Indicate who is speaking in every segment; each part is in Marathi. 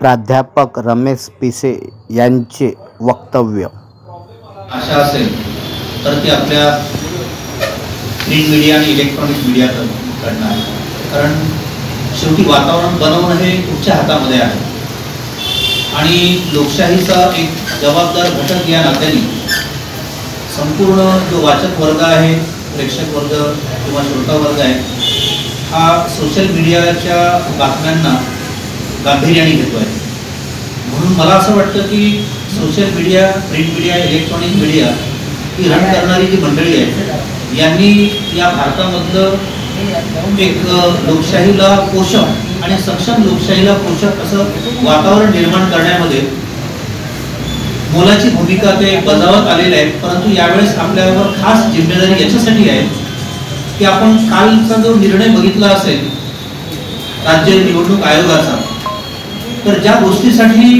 Speaker 1: प्राध्यापक रमेश पिसे यांचे वक्तव्य।
Speaker 2: आशा असेल तर ती आपल्या प्रिंट मीडिया आणि इलेक्ट्रॉनिक मीडिया करणार, कारण शेवटी वातावरण बनवणं हे तुमच्या हातामध्ये आहे आणि लोकशाहीचा एक जबाबदार घटक या नात्याने संपूर्ण जो वाचक वर्ग आहे, प्रेक्षक वर्ग किंवा श्रोता वर्ग आहे, हा सोशल मीडियाच्या बातम्यांना गांभीर्याने घेतो आहे। म्हणून मला असं वाटतं की social media, print media, electronic media ही रन करणारी जी मंडळी आहे यांनी या भारतामधलं एक लोकशाहीला पोषक आणि सक्षम लोकशाहीला पोषक असं वातावरण निर्माण करण्यामध्ये मोलाची भूमिका ते बजावत आलेले आहेत। परंतु यावेळेस आपल्यावर खास जिम्मेदारी याच्यासाठी आहे की आपण कालचा जो निर्णय बघितला असेल राज्य निवडणूक आयोगाचा, तर ज्या गोष्टीसाठी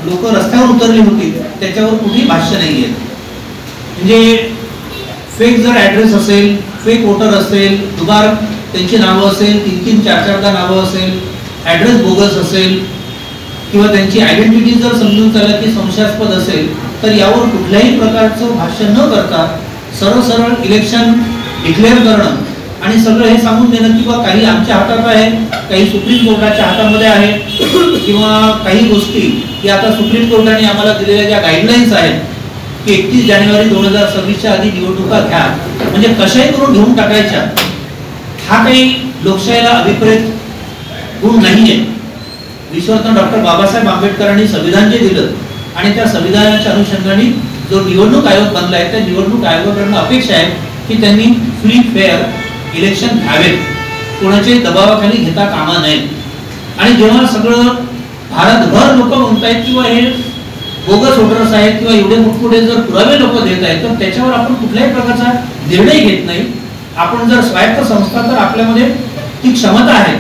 Speaker 2: लोक रस्त्यावर उतरली होती त्याच्यावर कुठेही भाष्य नाहीये। म्हणजे फेक जर ऍड्रेस असेल, फेक वोटर असेल, दुबार त्यांची नावं असेल, 3-3, 4-4दा नावं असेल, ऍड्रेस बोगस असेल किंवा त्यांची आयडेंटिटी जर समजून चला की संशयास्पद असेल, तर यावर कुठल्याही प्रकारचं भाष्य न करता सरळ इलेक्शन डिक्लेअर करणं आणि सगळं हे सांगून देणं की बा काही आमच्या हातात आहे, काही सुप्रीम कोर्टाच्या हातामध्ये आहे किंवा काही गोष्टी की आता सुप्रीम कोर्टाने आम्हाला दिलेल्या ज्या गाईडलाईन्स आहेत की 31 जानेवारी 2026च्या आधी निवडणुका घ्या, म्हणजे कशाही करून घेऊन टाकायच्या, हा काही लोकशाहीला अभिप्रेत गुण नाहीये। विश्वरत्न डॉक्टर बाबासाहेब आंबेडकरांनी संविधान जे दिलं आणि त्या संविधानाच्या अनुषंगाने जो निवडणूक आयोग बनलाय, त्या निवडणूक आयोगाकडून अपेक्षा आहे की त्यांनी फ्री फेअर इलेक्शन घ्यावेत, कोणाचे दबावाखाली घेता कामा नये। आणि जेव्हा सगळं भारतभर लोक म्हणतायत किंवा हे बोगस वोटर्स आहेत किंवा एवढे मोठमोठे जर पुरावे लोक देत आहेत, तर त्याच्यावर आपण कुठल्याही प्रकारचा निर्णय घेत नाही। आपण जर स्वायत्त संस्था, तर आपल्यामध्ये ती क्षमता आहे,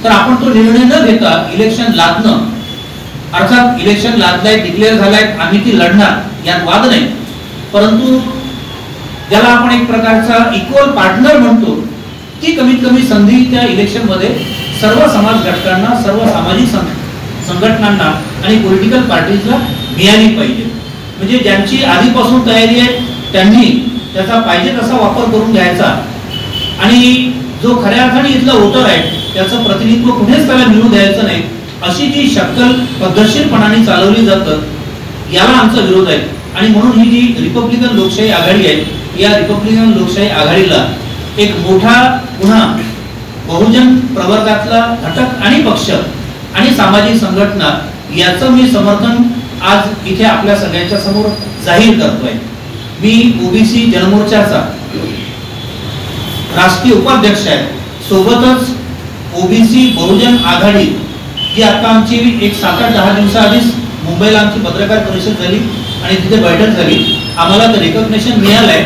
Speaker 2: तर आपण तो निर्णय न घेता इलेक्शन लादणं, अर्थात इलेक्शन लादलाय, डिक्लेअर झालाय, आम्ही ती लढणार, यात वाद नाही, परंतु ज्याला आपण एक प्रकारचा इक्वल पार्टनर म्हणतो, ती कमीत कमी संधी त्या इलेक्शन मध्ये सर्व समाज घटकांना, सर्व सामाजिक संघटनांना आणि पॉलिटिकल पार्टीजला मिळाली पाहिजे। म्हणजे ज्यांची आधीपासून तयारी आहे त्यांनी त्याचा पाहिजे तसा वापर करून घ्यायचा आणि जो खऱ्या अर्थाने इथला वोटर आहे त्याचं प्रतिनिधित्व कुठेच त्याला मिळू द्यायचं नाही, अशी जी शक्कल पद्धतशीरपणाने चालवली जातं, याला आमचा विरोध आहे। आणि म्हणून ही जी रिपब्लिकन लोकशाही आघाडी आहे, या रिपब्लिकन लोकशाही आघाडीला एक मोठा पुन्हा बहुजन प्रवर्गातला घटक आणि पक्ष आणि सामाजिक संघटना याचं मी समर्थन आज इथे आपल्या सगळ्यांच्या समोर जाहीर करतोय। मी ओबीसी जनमोर्चाचा राष्ट्रीय उपाध्यक्ष आहे, सोबतच ओबीसी बहुजन आघाडी जी आता आमची एक 7-8-10 दिवसाआधीच मुंबईला आमची पत्रकार परिषद झाली आणि तिथे बैठक झाली, आम्हाला तर रिकॉग्निशन मिळालंय,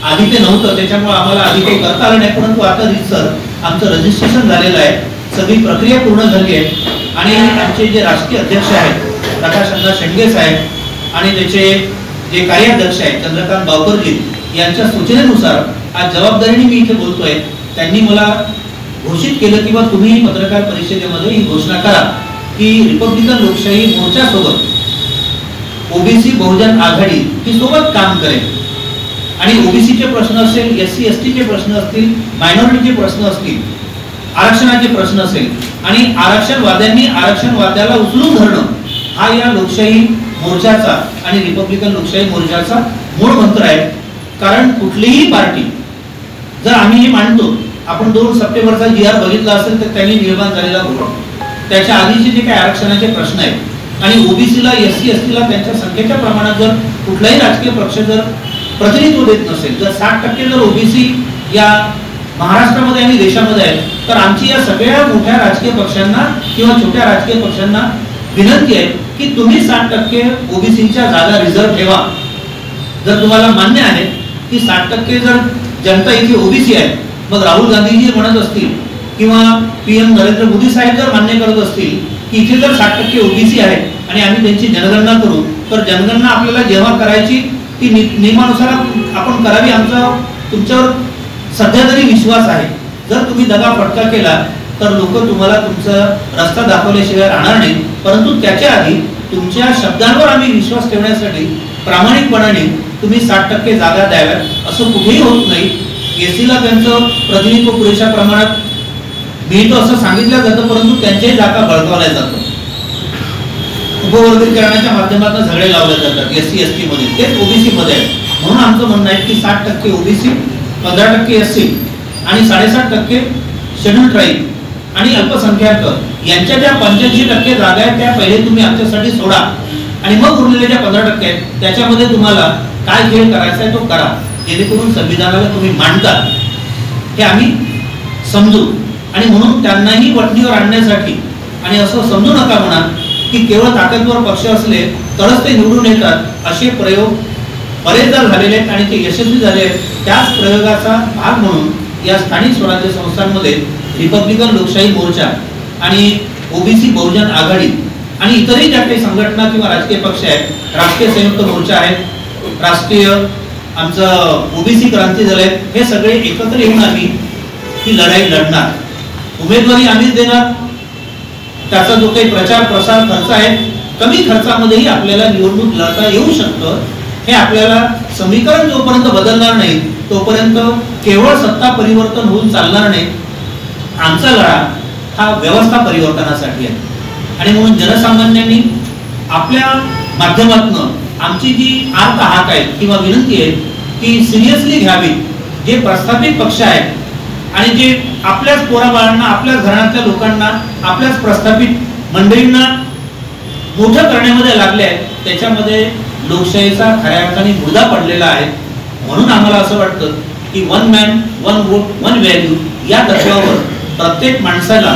Speaker 2: आधी ते नव्हतं त्याच्यामुळे आम्हाला आधी काही करता आलं नाही, परंतु आता रितसर आमचं रजिस्ट्रेशन झालेलं आहे, सगळी प्रक्रिया पूर्ण झाली आहे आणि आमचे जे राष्ट्रीय अध्यक्ष आहेत प्रकाश अण्णा शेंडगे साहेब आणि त्याचे जे कार्याध्यक्ष आहेत चंद्रकांत बावकरजी यांच्या सूचनेनुसार आज जबाबदारीने मी इथे बोलतोय। त्यांनी मला घोषित केलं की तुम्ही पत्रकार परिषदेमध्ये ही घोषणा करा की रिपब्लिकन लोकशाही मोर्चासोबत ओबीसी बहुजन आघाडी ही सोबत काम करेल आणि ओबीसीचे प्रश्न असेल, SC ST चे प्रश्न असतील, मायनॉरिटीचे प्रश्न असतील, आरक्षणाचे प्रश्न असेल आणि आरक्षणवाद्यांनी आरक्षणवाद्याला उचलून धरणं, हा या लोकशाही मोर्चाचा आणि रिपब्लिकन लोकशाही मोर्चाचा मूळ मंत्र आहे। कारण कुठलीही पार्टी जर आम्ही हे मांडतो, आपण 2 सप्टेंबरचा GR बघितला असेल तर त्यांनी निर्माण झालेला घोळ, त्याच्या आधीचे जे काही आरक्षणाचे प्रश्न आहेत आणि ओबीसीला, SC ST ला त्यांच्या संख्येच्या प्रमाणात जर कुठलाही राजकीय पक्ष जर प्रतिनिधित्व देत नसेल, जर 60% जर ओबीसी या महाराष्ट्रामध्ये आणि देशामध्ये आहे, तर आमची या सगळ्या मोठ्या राजकीय पक्षांना किंवा छोट्या राजकीय पक्षांना विनंती आहे की तुम्ही 60% ओबीसीच्या जागा रिझर्व ठेवा। जर तुम्हाला मान्य आहे की 60% जर जनता इथे ओबीसी आहे, मग राहुल गांधीजी म्हणत असतील किंवा PM नरेंद्र मोदी साहेब जर मान्य करत असतील की इथे जर 60% ओबीसी आहे आणि आम्ही त्यांची जनगणना करू, तर जनगणना आपल्याला जेव्हा करायची ती नियमानुसार आपण करावी, आमचा तुमच्यावर सध्या तरी विश्वास आहे। जर तुम्ही दगा फटका केला तर लोक तुम्हाला तुमचा रस्ता दाखवल्याशिवाय राहणार नाही. परंतु त्याच्या आधी तुमच्या शब्दांवर आम्ही विश्वास ठेवण्यासाठी प्रामाणिकपणाने तुम्ही 60% जागा द्याव्यात. असं कुठेही होत नाही. एससीला त्यांचं प्रतिनिधित्व पुरेशा प्रमाणात मिळतं असं सांगितलं जातं, परंतु त्यांच्याही जागा बळकावल्या जातात. उपवर्गीकरणाच्या माध्यमातून झगडे लावले जातात एससी एसटी मध्ये, तेच ओबीसी मध्ये आहे. म्हणून आमचं म्हणणं आहे की 60% ओबीसी, 15% एससी आणि 7.5% शेड्यूल ट्राईब आणि अल्पसंख्याक यांच्या ज्या 85% जागा आहेत त्या पहिले तुम्ही आमच्यासाठी सोडा आणि मग उरलेल्या ज्या 15% आहेत त्याच्यामध्ये तुम्हाला काय खेळ करायचा आहे तो करा, जेणेकरून संविधानाला तुम्ही मांडता हे आम्ही समजू. आणि म्हणून त्यांनाही वटणीवर आणण्यासाठी, आणि असं समजू नका म्हणा की केवळ ताकदवर पक्ष असले तरच ते निवडून येतात, असे प्रयोग बरेचदा झालेले आहेत आणि ते यशस्वी झाले आहेत. त्याच प्रयोगाचा भाग म्हणून या स्थानिक स्वराज्य संस्थांमध्ये रिपब्लिकन लोकशाही मोर्चा आणि ओबीसी बहुजन आघाडी आणि इतरही ज्या काही संघटना किंवा राजकीय पक्ष आहेत, राष्ट्रीय संयुक्त मोर्चा आहे, राष्ट्रीय आमचं ओबीसी क्रांती दल आहे, हे सगळे एकत्र येऊन आम्ही ही लढाई लढणार. उमेदवारी आम्हीच देणार. त्याचा जो काही प्रचार प्रसार खर्च आहे, कमी खर्चामध्येही आपल्याला निवडणूक लढता येऊ शकतं. हे आपल्याला समीकरण जोपर्यंत बदलणार नाही तोपर्यंत केवळ सत्ता परिवर्तन होऊन चालणार नाही. आमचा लढा हा व्यवस्था परिवर्तनासाठी आहे. आणि म्हणून जनसामान्यांनी आपल्या माध्यमातून आमची जी आर्त हाक आहे किंवा विनंती आहे ती सिरियसली घ्यावी. जे प्रस्थापित पक्ष आहेत आणि जे आपल्याच पोराबाळांना, आपल्याच घराण्यातल्या लोकांना, आपल्याच प्रस्थापित मंडळींना मोठं करण्यामध्ये लागले आहेत, त्याच्यामध्ये लोकशाहीचा खऱ्या अर्थाने मुद्दा पडलेला आहे. म्हणून आम्हाला असं वाटतं की 1 मॅन 1 वोट 1 व्हॅल्यू या तत्वावर प्रत्येक माणसाला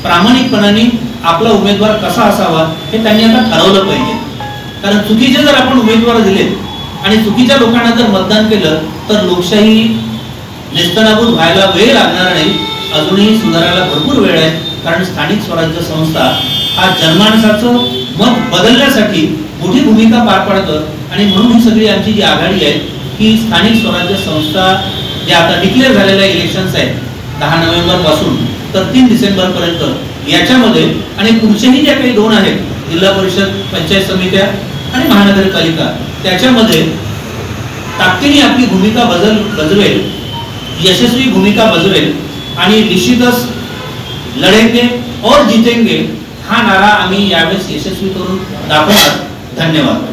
Speaker 2: प्रामाणिकपणाने आपला उमेदवार कसा असावा हे त्यांनी आता ठरवलं पाहिजे. कारण चुकीचे जर आपण उमेदवार दिले आणि चुकीच्या लोकांना जर मतदान केलं तर लोकशाही नेस्तनाबूत व्हायला वेळ लागणार नाही. अजूनही सुधारायला भरपूर वेळ आहे. कारण स्थानिक स्वराज्य संस्था हा जनमानसाचं मत बदलण्यासाठी मोठी भूमिका पार पाडतं. आणि म्हणून ही सगळी आमची जी आघाडी आहे ही स्थानिक स्वराज्य संस्था ज्या आता डिक्लेअर झालेल्या इलेक्शन्स आहेत 10 नोव्हेंबर पासून तर 3 डिसेंबर पर्यंत, याच्यामध्ये आणि पुढचेही ज्या काही 2 आहेत जिल्हा परिषद, पंचायत समित्या आणि महानगरपालिका, त्याच्यामध्ये ताकदीने आपली भूमिका बजवेल, यशस्वी भूमिका बजवेल आणि निश्चितच लढेंगे और जीतेंगे हा नारा आम्ही यावेळेस यशस्वी करून दाखवणार. धन्यवाद.